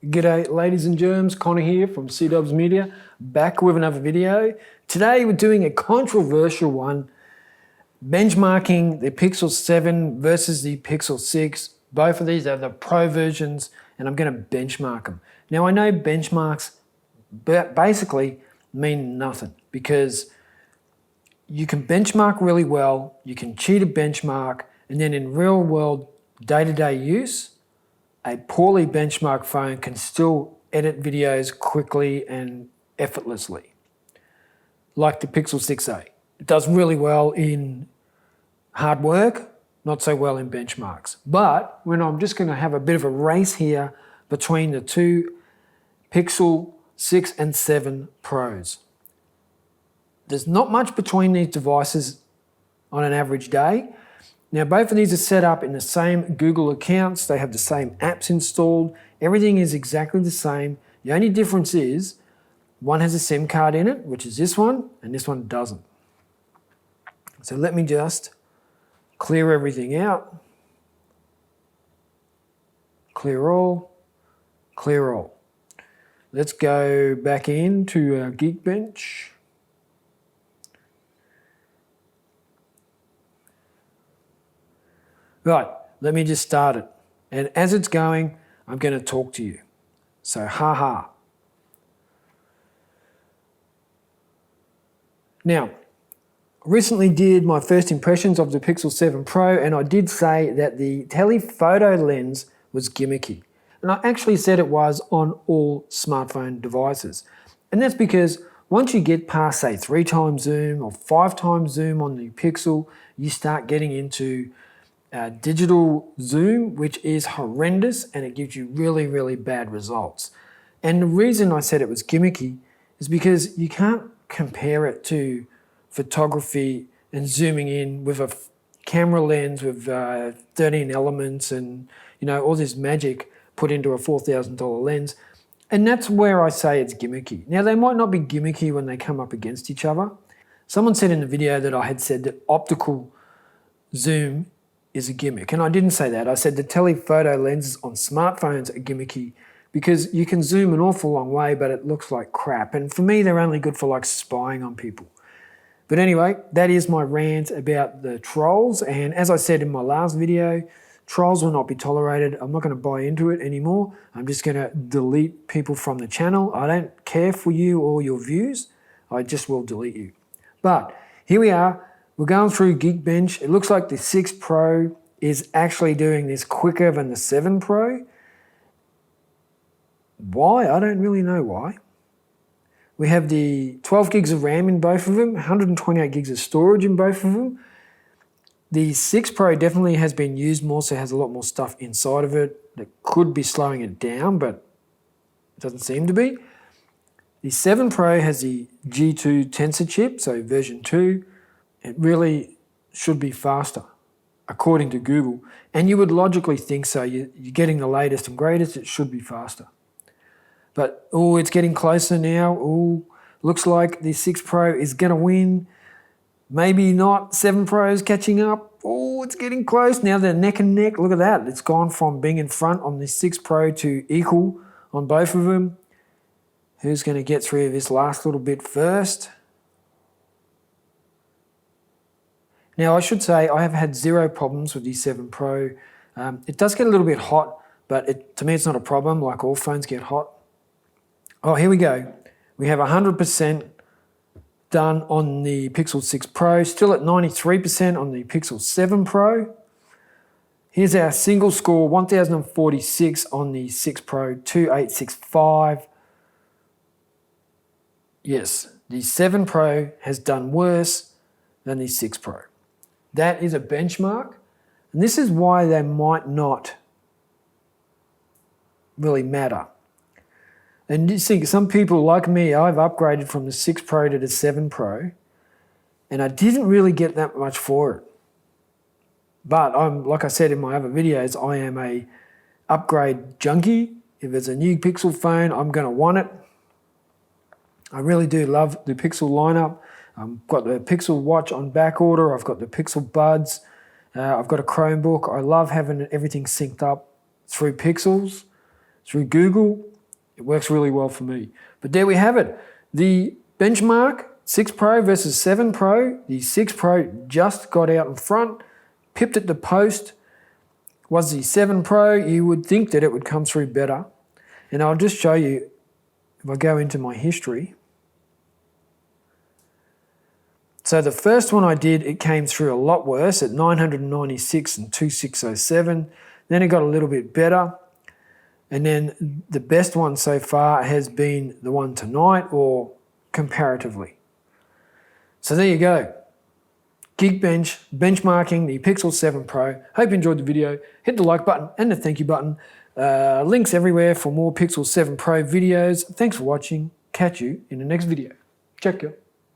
G'day ladies and germs, Conor here from C-Dubs Media, back with another video. Today we're doing a controversial one, benchmarking the Pixel 7 versus the Pixel 6. Both of these are the Pro versions and I'm going to benchmark them. Now I know benchmarks basically mean nothing because you can benchmark really well, you can cheat a benchmark, and then in real world day-to-day use, a poorly benchmarked phone can still edit videos quickly and effortlessly. Like the Pixel 6a. It does really well in hard work, not so well in benchmarks. But when I'm just going to have a bit of a race here between the two Pixel 6 and 7 Pros. There's not much between these devices on an average day. Now, both of these are set up in the same Google accounts. They have the same apps installed. Everything is exactly the same. The only difference is one has a SIM card in it, which is this one, and this one doesn't. So let me just clear everything out. Clear all, clear all. Let's go back into our Geekbench. Right, let me just start it. And as it's going, I'm going to talk to you. So, ha. Now, recently did my first impressions of the Pixel 7 Pro, and I did say that the telephoto lens was gimmicky. And I actually said it was on all smartphone devices. And that's because once you get past, say, 3x zoom or 5x zoom on the Pixel, you start getting into digital zoom, which is horrendous, and it gives you really, really bad results. And the reason I said it was gimmicky is because you can't compare it to photography and zooming in with a camera lens with 13 elements and all this magic put into a $4,000 lens. And that's where I say it's gimmicky. Now, they might not be gimmicky when they come up against each other. Someone said in the video that I had said that optical zoom is a gimmick. And I didn't say that. I said the telephoto lenses on smartphones are gimmicky because you can zoom an awful long way, but it looks like crap. And for me, they're only good for like spying on people. But anyway, that is my rant about the trolls. And as I said in my last video, trolls will not be tolerated. I'm not going to buy into it anymore. I'm just going to delete people from the channel. I don't care for you or your views. I just will delete you. But here we are. We're going through Geekbench. It looks like the 6 Pro is actually doing this quicker than the 7 Pro. Why? I don't really know why. We have the 12 gigs of RAM in both of them, 128 gigs of storage in both of them. The 6 Pro definitely has been used more, so it has a lot more stuff inside of it that could be slowing it down, but it doesn't seem to be. The 7 Pro has the G2 Tensor chip, so version 2. It really should be faster, according to Google. And you would logically think so. You're getting the latest and greatest, it should be faster. But, it's getting closer now. Looks like the 6 Pro is going to win. Maybe not. 7 Pro is catching up. It's getting close. Now they're neck and neck. Look at that. It's gone from being in front on the 6 Pro to equal on both of them. Who's going to get through this last little bit first? Now, I should say I have had zero problems with the 7 Pro. It does get a little bit hot, but to me it's not a problem, like all phones get hot. Oh, here we go. We have 100% done on the Pixel 6 Pro, still at 93% on the Pixel 7 Pro. Here's our single score, 1046 on the 6 Pro, 2865. Yes, the 7 Pro has done worse than the 6 Pro. That is a benchmark, and this is why they might not really matter. And you see, some people like me, I've upgraded from the 6 Pro to the 7 Pro, and I didn't really get that much for it. But like I said in my other videos, I am a upgrade junkie. If there's a new Pixel phone, I'm going to want it. I really do love the Pixel lineup. I've got the Pixel Watch on back order. I've got the Pixel Buds. I've got a Chromebook. I love having everything synced up through Pixels. through Google. It works really well for me. But there we have it. The benchmark, 6 Pro versus 7 Pro. The 6 Pro just got out in front, pipped at the post. Was the 7 Pro, you would think that it would come through better. And I'll just show you, if I go into my history. So the first one I did, it came through a lot worse at 996 and 2607. Then it got a little bit better. And then the best one so far has been the one tonight, or comparatively. So there you go. Geekbench benchmarking the Pixel 7 Pro. Hope you enjoyed the video. Hit the like button and the thank you button. Links everywhere for more Pixel 7 Pro videos. Thanks for watching. Catch you in the next video. Check you.